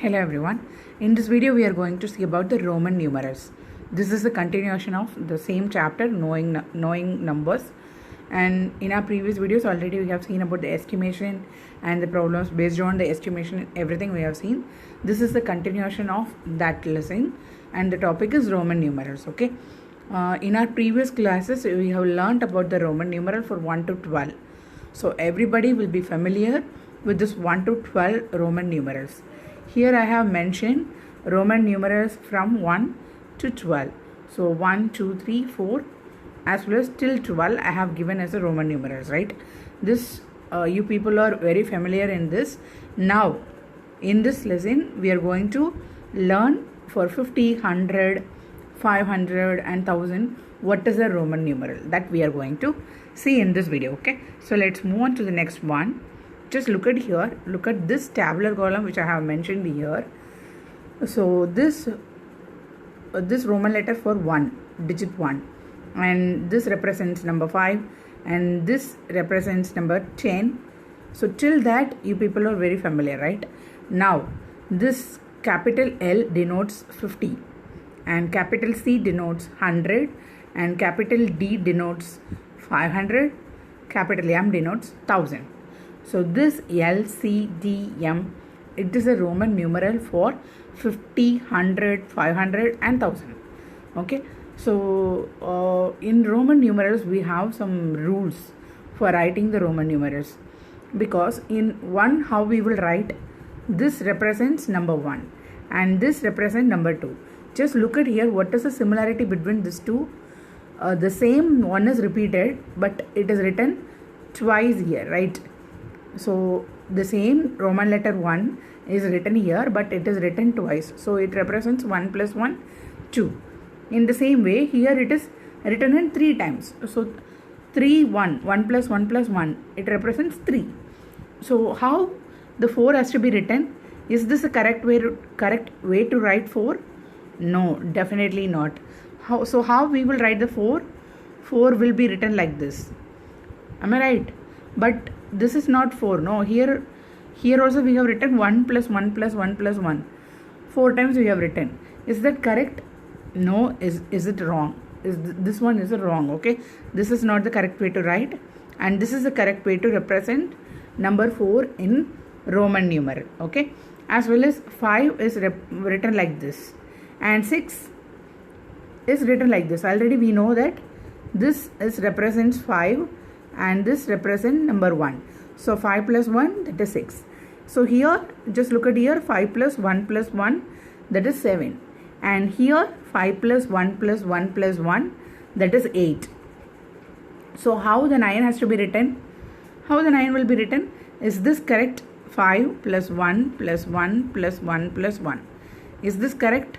Hello everyone. In this video we are going to see about the Roman numerals. This is the continuation of the same chapter, knowing numbers, and in our previous videos already we have seen about the estimation and the problems based on the estimation, everything we have seen. This is the continuation of that lesson and the topic is Roman numerals. Okay. In our previous classes we have learnt about the Roman numeral for 1 to 12. So everybody will be familiar with this 1 to 12 Roman numerals. Here I have mentioned Roman numerals from 1 to 12. So 1, 2, 3, 4 as well as till 12 I have given as a Roman numerals, right? This you people are very familiar in this. Now in this lesson we are going to learn for 50, 100, 500 and 1000 what is a Roman numeral, that we are going to see in this video. Okay, so let's move on to the next one. Just look at here, look at this tabular column which I have mentioned here. So this Roman letter for 1, digit 1, and this represents number 5 and this represents number 10. So till that you people are very familiar, right? Now this capital L denotes 50 and capital C denotes 100 and capital D denotes 500, capital M denotes 1000. So this L, C, D, M, it is a Roman numeral for 50, 100, 500 and 1000. Okay. So in Roman numerals we have some rules for writing the Roman numerals, because in 1 how we will write, this represents number 1 and this represents number 2. Just look at here, what is the similarity between these two? The same one is repeated but it is written twice here, right? So the same Roman letter 1 is written here but it is written twice. So it represents 1 plus 1, 2. In the same way here it is written in 3 times. So 3, 1, 1 plus 1 plus 1, it represents 3. So how the 4 has to be written? Is this the correct way to write 4? No, definitely not. How we will write the 4? 4 will be written like this. Am I right? But this is not 4. No, here also we have written 1 plus 1 plus 1 plus 1. 4 times we have written. Is that correct? No. Is it wrong? This one is wrong. Okay, this is not the correct way to write, and this is the correct way to represent number 4 in Roman numeral. Okay, as well as 5 is written like this and 6 is written like this. Already we know that this represents 5 and this represents number 1. So 5 plus 1, that is 6. So here just look at here, 5 plus 1 plus 1, that is 7. And here 5 plus 1 plus 1 plus 1, that is 8. So how the 9 has to be written? How the 9 will be written? Is this correct? 5 plus 1 plus 1 plus 1 plus 1. Is this correct?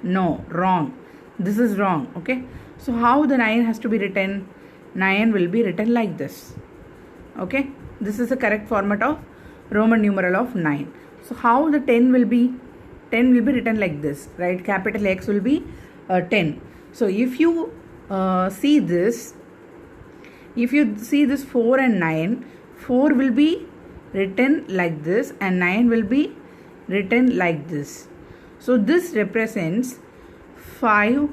No, wrong. This is wrong. Okay. So how the 9 has to be written? 9 will be written like this. Okay. This is the correct format of Roman numeral of 9. So how the 10 will be? 10 will be written like this, right? Capital X will be 10. So if you see this 4 and 9, 4 will be written like this and 9 will be written like this. So this represents 5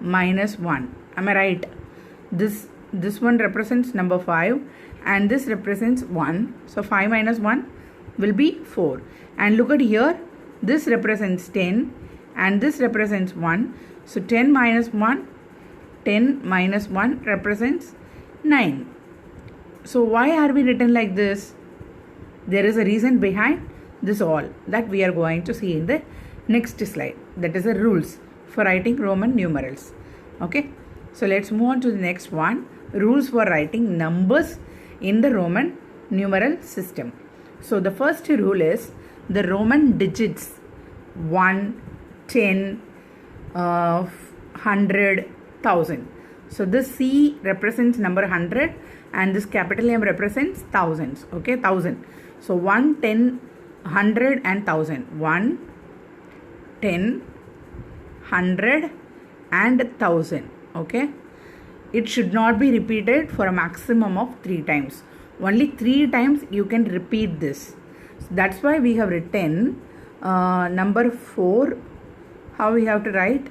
minus 1. Am I right? This one represents number 5 and this represents 1. So 5 minus 1 will be 4. And look at here, this represents 10 and this represents 1. So 10 minus 1 represents 9. So why are we written like this? There is a reason behind this all that we are going to see in the next slide. That is the rules for writing Roman numerals. Okay, so let's move on to the next one. Rules for writing numbers in the Roman numeral system. So the first rule is the Roman digits 1, 10, 100, 1000. So this C represents number 100 and this capital M represents thousands. Okay, 1000. So 1, 10, 100 and 1000. 1, 10, 100 and 1000. Okay, it should not be repeated for a maximum of 3 times. Only 3 times you can repeat this. So that's why we have written Number 4, how we have to write?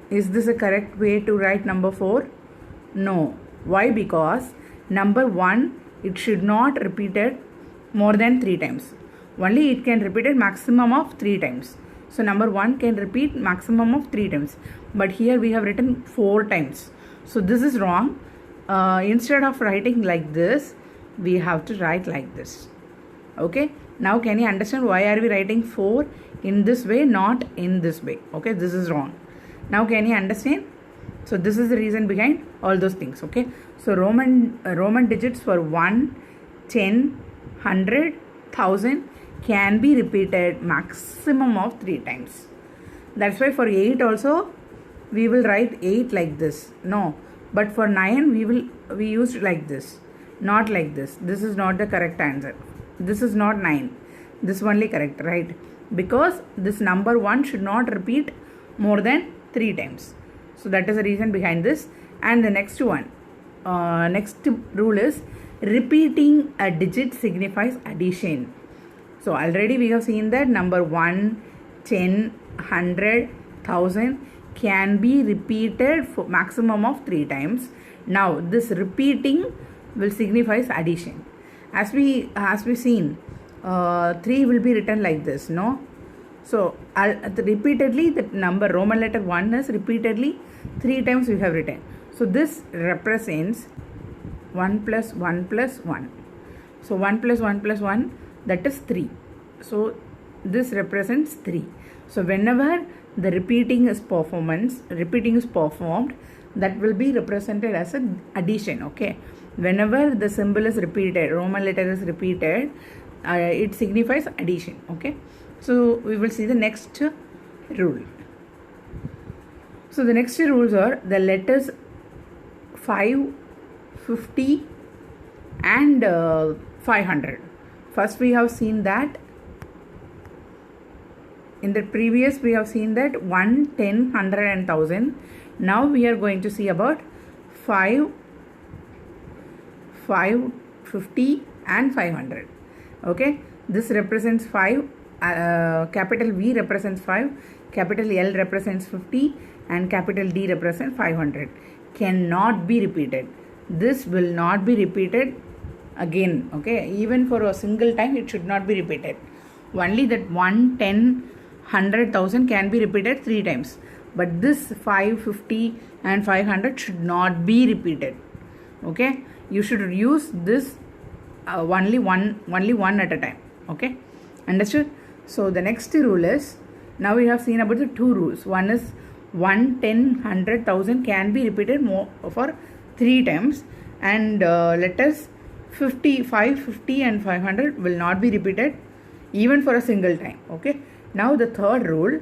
Is this a correct way to write number 4? No. Why? Because number 1, it should not repeat it more than 3 times. Only it can repeat it maximum of 3 times. So number 1 can repeat maximum of 3 times. But here we have written 4 times. So this is wrong. Instead of writing like this, we have to write like this. Okay. Now can you understand why are we writing 4 in this way, not in this way? Okay. This is wrong. Now can you understand? So this is the reason behind all those things. Okay. So Roman digits for 1, 10, 100, 1000 can be repeated maximum of 3 times. That's why for 8 also we will write 8 like this. No. But for 9 we used like this. Not like this. This is not the correct answer. This is not 9. This only correct, right? Because this number 1 should not repeat more than 3 times. So that is the reason behind this. And the next one, next rule is repeating a digit signifies addition. So already we have seen that number 1, 10, 100, 1000 can be repeated for maximum of 3 times. Now this repeating will signifies addition. As we seen, 3 will be written like this, no? So repeatedly the number Roman letter 1 is repeatedly 3 times we have written. So this represents 1 plus 1 plus 1. So 1 plus 1 plus 1, that is 3. So this represents 3. So whenever the repeating is performed, that will be represented as an addition. Okay. Whenever the symbol is repeated, Roman letter is repeated, it signifies addition. Okay. So we will see the next rule. So the next rules are the letters 5, 50 and 500. First we have seen that in the previous we have seen that 1, 10, 100 and 1000. Now we are going to see about 5, 50 and 500. Okay. This represents 5. Capital V represents 5, capital L represents 50 and capital D represents 500. Cannot be repeated. This will not be repeated again. Okay, even for a single time it should not be repeated. Only that 1, 10, 100, 1000 can be repeated 3 times. But this 5, 50 and 500 should not be repeated. Okay, you should use this only one at a time. Okay, understood? So the next rule is, now we have seen about the 2 rules. One is 1, 10, 100, 1000 can be repeated more for 3 times, and letters 5, 50 and 500 will not be repeated even for a single time. Okay. Now the third rule,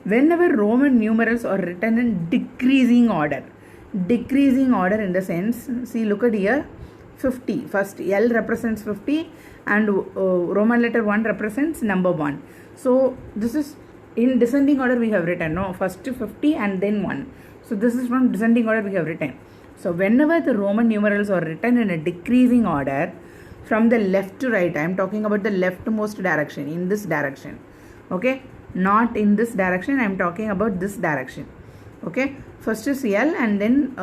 whenever Roman numerals are written in decreasing order in the sense, see, look at here, 50, first L represents 50 and Roman letter 1 represents number 1. So this is in descending order we have written, no, first 50 and then 1. So this is from descending order we have written. So whenever the Roman numerals are written in a decreasing order from the left to right, I am talking about the leftmost direction, in this direction. Okay, not in this direction, I am talking about this direction. Okay, first is L and then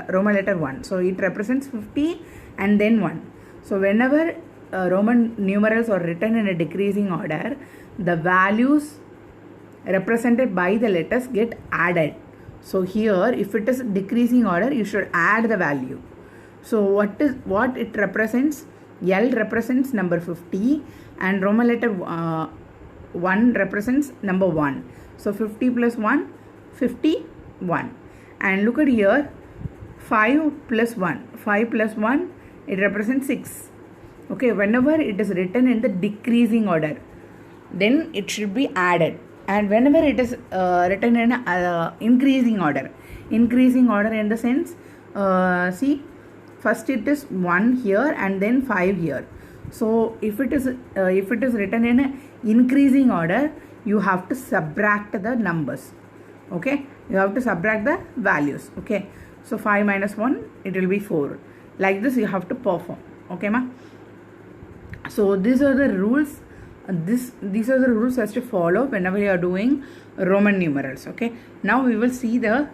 Roman letter 1. So it represents 50 and then 1. So whenever Roman numerals are written in a decreasing order, the values represented by the letters get added. So here, if it is decreasing order, you should add the value. So what it represents? L represents number 50 and Roman letter 1 represents number 1. So 50 plus 1, 51. And look at here, 5 plus 1, it represents 6. Okay, whenever it is written in the decreasing order, then it should be added. And whenever it is written in increasing order in the sense, see, first it is 1 here and then 5 here. So if it is written in a increasing order, you have to subtract the numbers. Okay, you have to subtract the values. Okay, so 5 minus 1, it will be 4. Like this you have to perform. Okay, ma? So these are the rules These are the rules as to follow whenever you are doing Roman numerals. Okay, now we will see the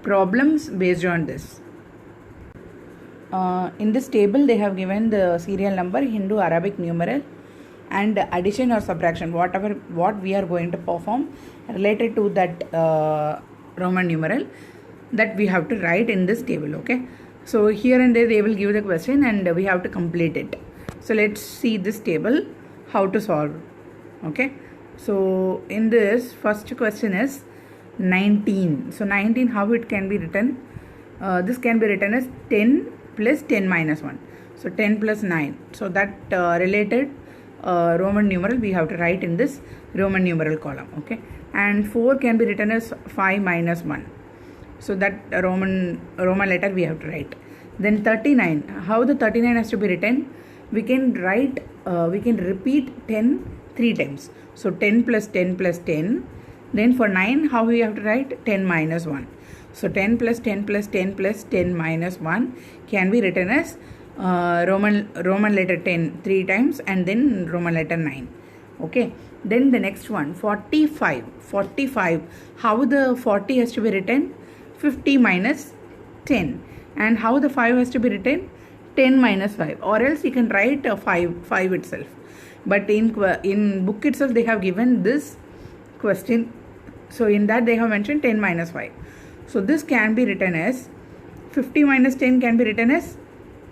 problems based on this. In this table they have given the serial number, Hindu Arabic numeral, and addition or subtraction, what we are going to perform related to that Roman numeral, that we have to write in this table. Okay, so here and there they will give the question and we have to complete it. So let's see this table how to solve. Okay, so in this first question is 19. So 19, how it can be written? This can be written as 10 plus 10 minus 1. So 10 plus 9. So that related Roman numeral we have to write in this Roman numeral column. Okay, and 4 can be written as 5 minus 1. So that Roman letter we have to write. Then 39. How the 39 has to be written? We can write. We can repeat 10 3 times. So 10 plus 10 plus 10. Then for 9, how we have to write? 10 minus 1. So 10 plus 10 plus 10 plus 10 minus 1 can be written as Roman letter 10 3 times and then Roman letter 9. Okay. Then the next one, 45. 45. How the 40 has to be written? 50 minus 10. And how the 5 has to be written? 10 minus 5. Or else you can write 5 itself. But in book itself they have given this question. So in that they have mentioned 10 minus 5. So this can be written as 50 minus 10 can be written as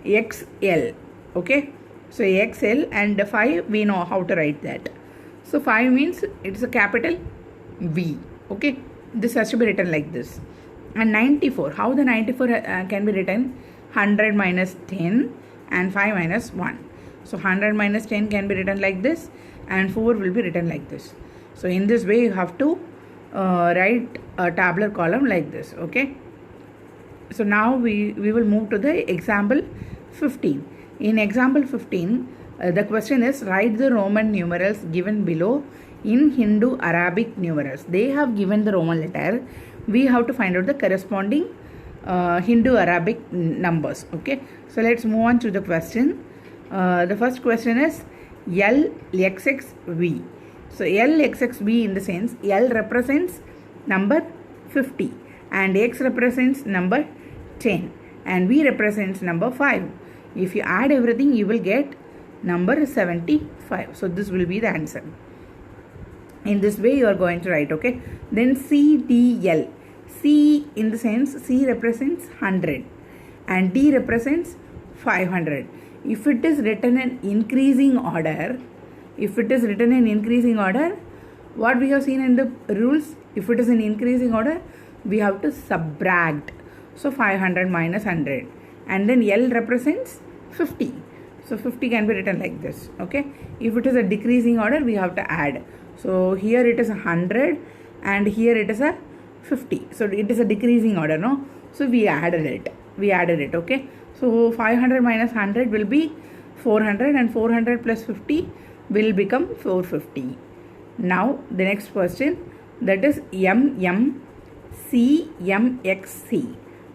XL. Okay. So XL, and 5 we know how to write that. So 5 means it's a capital V. Okay. This has to be written like this. And 94. How the 94 can be written? 100 minus 10 and 5 minus 1. So 100 minus 10 can be written like this and 4 will be written like this. So in this way you have to write a tabular column like this. Okay. So now we will move to the example 15. In example 15, the question is write the Roman numerals given below in Hindu Arabic numerals. They have given the Roman letter. We have to find out the corresponding Hindu Arabic numbers. Okay. So let's move on to the question. The first question is LXXV. So LXXV, in the sense L represents number 50 and X represents number 10 and V represents number 5. If you add everything you will get number 75. So this will be the answer. In this way you are going to write. Okay. Then CDL. C, in the sense C represents 100 and D represents 500. If it is written in increasing order, what we have seen in the rules, if it is in increasing order, we have to subtract. So 500 minus 100. And then L represents 50. So 50 can be written like this. Okay. If it is a decreasing order, we have to add. So here it is 100 and here it is a 50. So it is a decreasing order, no? So we added it. Okay. So 500 minus 100 will be 400 and 400 plus 50 will become 450. Now the next question, that is MMCMXC.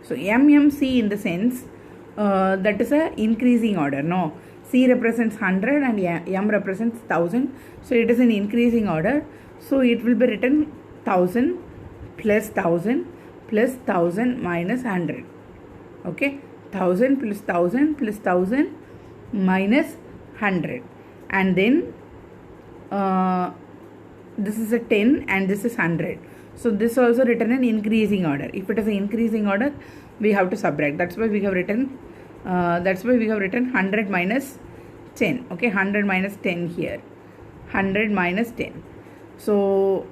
So MMC, in the sense that is a increasing order, no? C represents 100 and M represents 1000. So it is an increasing order. So it will be written 1000 plus 1000 plus 1000 minus 100. Okay. 1000 plus 1000 plus 1000 minus 100. And then this is a 10 and this is 100. So this also written in increasing order. If it is an increasing order, we have to subtract. That's why we have written 100 minus 10. Okay, 100 minus 10 here. 100 minus 10. So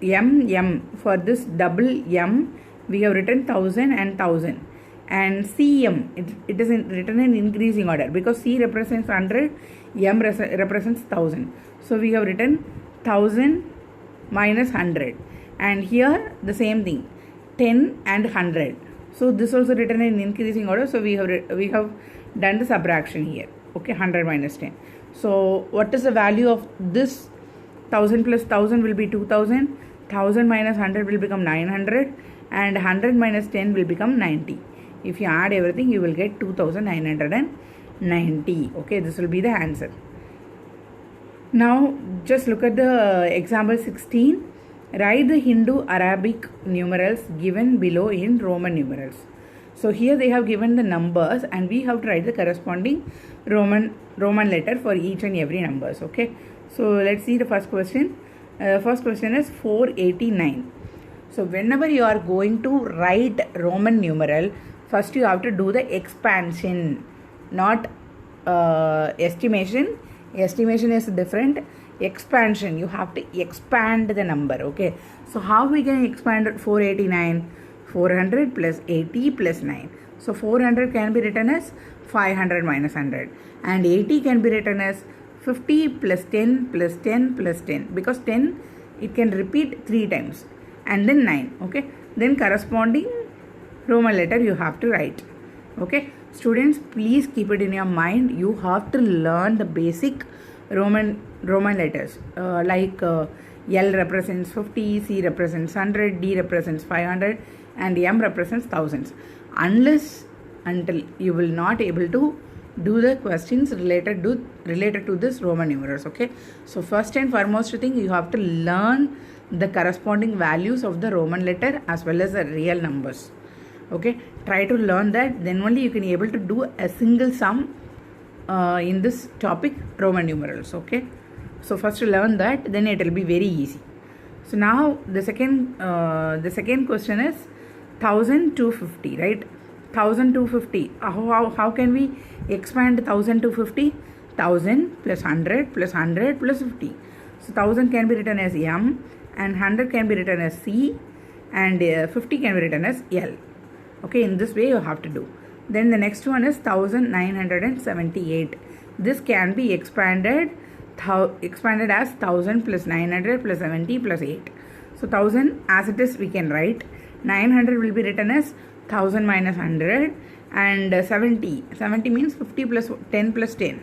M, for this double M, we have written 1000 and 1000. And CM, it is written in increasing order because C represents 100, M represents 1000. So we have written 1000 minus 100. And here the same thing, 10 and 100. So this also written in increasing order. So we have done the subtraction here. Okay, 100 minus 10. So what is the value of this? 1000 plus 1000 will be 2000. 1000 minus 100 will become 900. And 100 minus 10 will become 90. If you add everything, you will get 2990. Okay, this will be the answer. Now just look at the example 16. Write the Hindu Arabic numerals given below in Roman numerals. So here they have given the numbers and we have to write the corresponding Roman letter for each and every numbers. Okay. So let's see the first question. First question is 489. So whenever you are going to write Roman numeral, first you have to do the expansion, not estimation. Estimation is different. Expansion, you have to expand the number. Okay, so how we can expand 489? 400 plus 80 plus 9. So 400 can be written as 500 minus 100 and 80 can be written as 50 plus 10 plus 10 plus 10, because 10 it can repeat 3 times, and then 9. Okay, then corresponding Roman letter you have to write. Okay, students, please keep it in your mind. You have to learn the basic Roman letters like L represents 50, C represents 100, D represents 500, and M represents thousands. Until you will not able to do the questions related to this Roman numerals. Okay, so first and foremost thing, you have to learn the corresponding values of the Roman letter as well as the real numbers. Okay, try to learn that, then only you can able to do a single sum in this topic Roman numerals. Okay, so first to learn that, then it will be very easy. So now the second question is 1250, right? 1250. How can we expand 1250? 1000 plus 100 plus 100 plus 50. So 1000 can be written as M, and 100 can be written as C, and 50 can be written as L. Okay, in this way you have to do. Then the next one is 1978. This can be expanded as 1000 plus 900 plus 70 plus 8. So 1000 as it is we can write. 900 will be written as 1000 minus 100, and 70 means 50 plus 10 plus 10,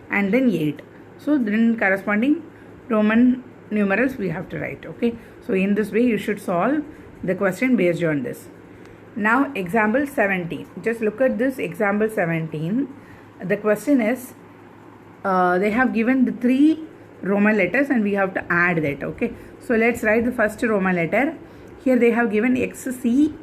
and then 8. So then corresponding Roman numerals we have to write. Okay, so in this way you should solve the question based on this. Now example 17. Just look at this example 17. The question is they have given the 3 Roman letters and we have to add that. Okay, so let's write the first Roman letter. Here they have given X, C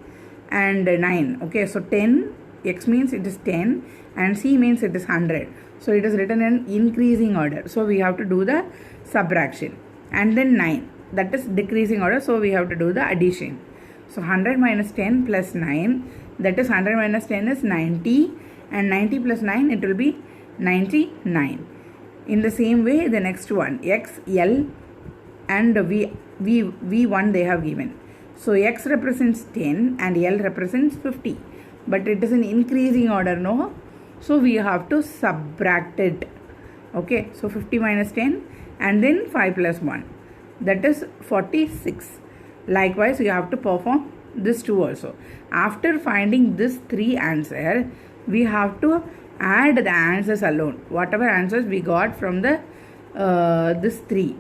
and 9. Okay, so 10, X means it is 10 and C means it is 100. So it is written in increasing order. So we have to do the subtraction, and then 9, that is decreasing order. So we have to do the addition. So 100 minus 10 plus 9, that is 100 minus 10 is 90, and 90 plus 9 it will be 99. In the same way the next one, X, L and V1 they have given. So X represents 10 and L represents 50, but it is in increasing order, no? So we have to subtract it. Okay, so 50 minus 10 and then 5 plus 1, that is 46. Likewise, you have to perform this 2 also. After finding this 3 answer, we have to add the answers alone. Whatever answers we got from the this 3,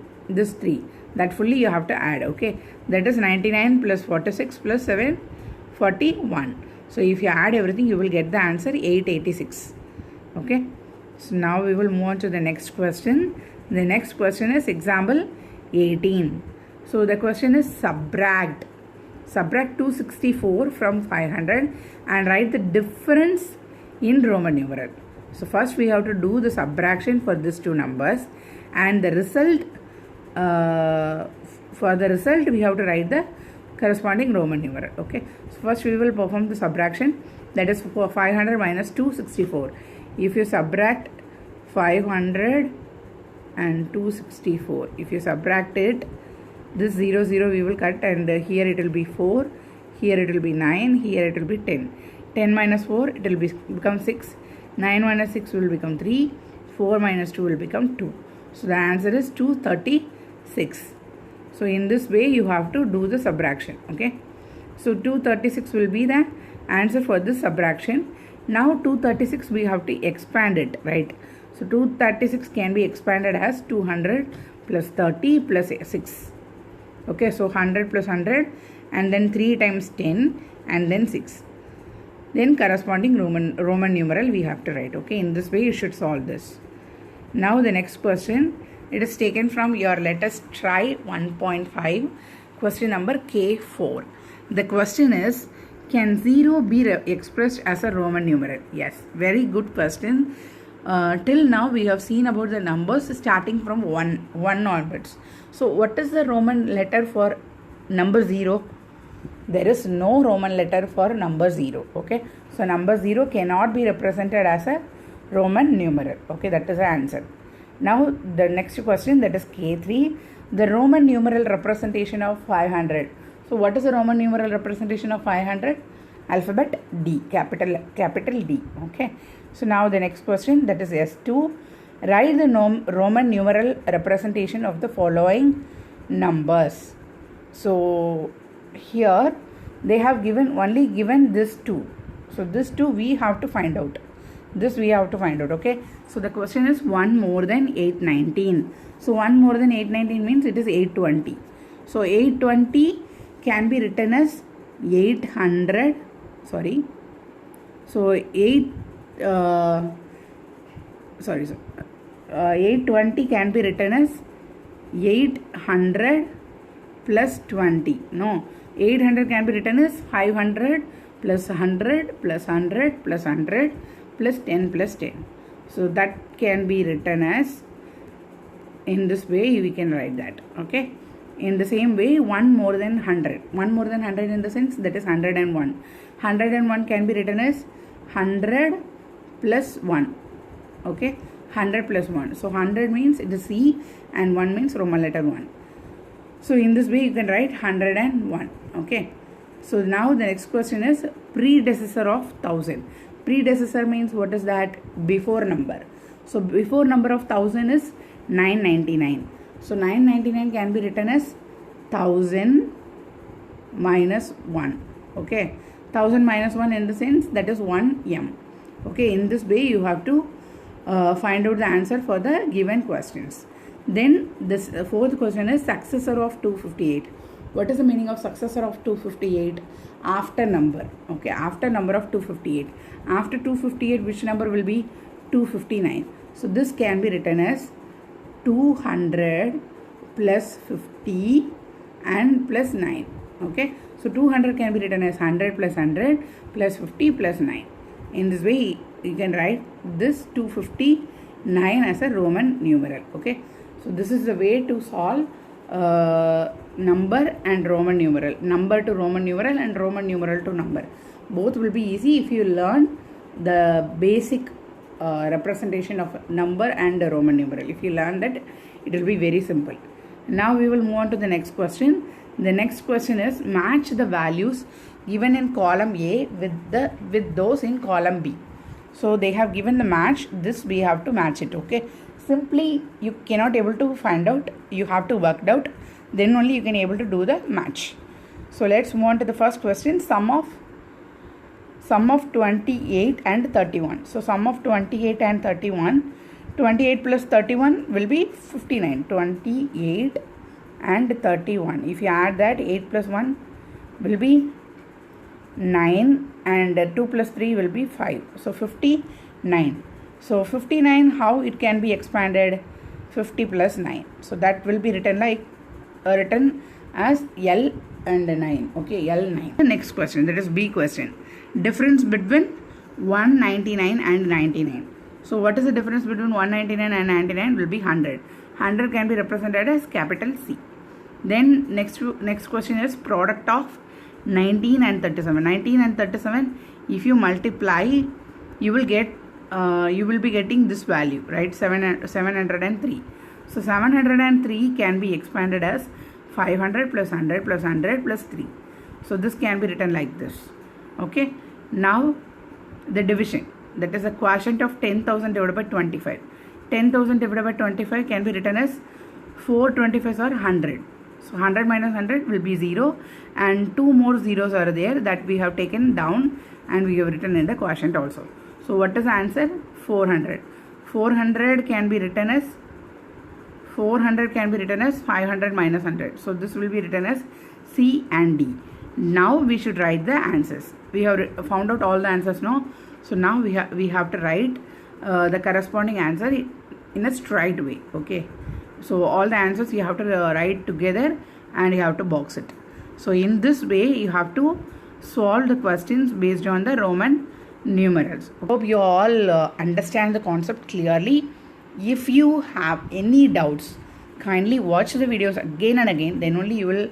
that fully you have to add. Okay, that is 99 plus 46 plus 7, 41. So if you add everything, you will get the answer 886. Okay, so now we will move on to the next question. The next question is example 18. So the question is subtract 264 from 500 and write the difference in Roman numeral. So first we have to do the subtraction for these 2 numbers, and the result for the result we have to write the corresponding Roman numeral. Okay, so first we will perform the subtraction, that is for 500 minus 264. If you subtract 500 and 264, if you subtract it, this 0 0 we will cut, and here it will be 4, here it will be 9, here it will be 10. 10 minus 4 it will become 6, 9 minus 6 will become 3, 4 minus 2 will become 2. So the answer is 236. So in this way you have to do the subtraction. Okay, so 236 will be the answer for this subtraction. Now 236 we have to expand it, right? So 236 can be expanded as 200 plus 30 plus 6. Okay, so 100 plus 100 and then 3 times 10 and then 6. Then corresponding Roman numeral we have to write. Okay, in this way you should solve this. Now the next question It is taken from your Let Us Try 1.5, question number K4. The question is, can 0 be expressed as a Roman numeral? Yes, very good question. Till now we have seen about the numbers starting from 1 onwards. So what is the Roman letter for number 0? There is no Roman letter for number 0. Okay, so number 0 cannot be represented as a Roman numeral. Okay, that is the answer. Now the next question, that is K3, the Roman numeral representation of 500. So what is the Roman numeral representation of 500? Alphabet D, capital D. Okay, so now the next question, that is S2, write the Roman numeral representation of the following numbers. So here they have only given this 2. So this 2 we have to find out. Okay, so the question is 1 more than 819. So 1 more than 819 means it is 820. So 820 can be written as 800. Sorry. So 820 can be written as 800 plus 20. No, 800 can be written as 500 plus 100 plus 100 plus 100 plus 10 plus 10. So that can be written as, in this way we can write that. Okay, in the same way, 1 more than 100. 1 more than 100 in the sense, that is 101. 101 can be written as 100 plus 1. Okay, 100 plus 1. So 100 means it is C and 1 means Roman letter 1. So in this way you can write 101. Okay, so now the next question is predecessor of 1000. Predecessor means what is that? Before number. So before number of 1000 is 999. So 999 can be written as 1000 minus 1. Okay, 1000 minus 1 in the sense that is 1m. Okay, in this way you have to find out the answer for the given questions. Then this fourth question is successor of 258. What is the meaning of successor of 258? After number. Okay, after number of 258. After 258, which number will be? 259. So this can be written as 200 plus 50 and plus 9. Okay, so 200 can be written as 100 plus 100 plus 50 plus 9. In this way you can write this 259 as a Roman numeral. Okay, so this is the way to solve number and Roman numeral, number to Roman numeral and Roman numeral to number. Both will be easy if you learn the basic representation of number and the Roman numeral. If you learn that, it will be very simple. Now we will move on to the next question. The next question is match the values given in column A with those in column B. So they have given the match. This we have to match it. Okay, simply you cannot able to find out. You have to work it out. Then only you can able to do the match. So let's move on to the first question. Sum of 28 and 31. So sum of 28 and 31. 28 plus 31 will be 59. 28 and 31. If you add that, 8 plus 1 will be 9 and 2 plus 3 will be 5. So 59. So 59, how it can be expanded? 50 plus 9. So that will be written like written as L and 9. Okay, L9. The next question, that is B question. Difference between 199 and 99. So what is the difference between 199 and 99? Will be 100. 100 can be represented as capital C. Then next question is product of 19 and 37. 19 and 37, if you multiply, you will get you will be getting this value, right? 703. So 703 can be expanded as 500 plus 100 plus 100 plus 3. So this can be written like this. Okay, now the division, that is a quotient of 10,000 divided by 25. 10,000 divided by 25 can be written as 425 or 100. So 100 minus 100 will be 0 and 2 more zeros are there that we have taken down and we have written in the quotient also. So what is the answer? 400. 400 can be written as 500 minus 100. So this will be written as C and D. Now we should write the answers. We have found out all the answers now. So now we have to write the corresponding answer in a straight way. Okay. So all the answers you have to write together and you have to box it. So in this way you have to solve the questions based on the Roman numerals. Hope you all understand the concept clearly. If you have any doubts, kindly watch the videos again and again, then only you will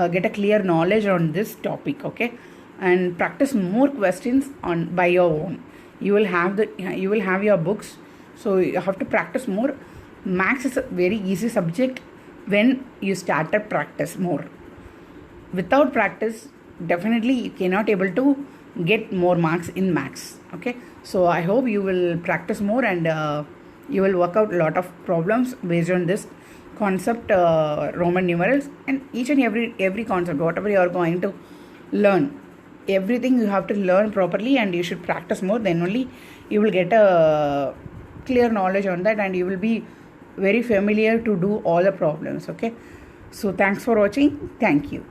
get a clear knowledge on this topic, okay? And practice more questions on by your own. You will have your books, so you have to practice more. Maths is a very easy subject when you start to practice more. Without practice, definitely you cannot able to get more marks in maths, okay? So I hope you will practice more and you will work out a lot of problems based on this concept, Roman numerals, and each and every concept, whatever you are going to learn, everything you have to learn properly and you should practice more, then only you will get a clear knowledge on that and you will be very familiar to do all the problems, okay? So thanks for watching. Thank you.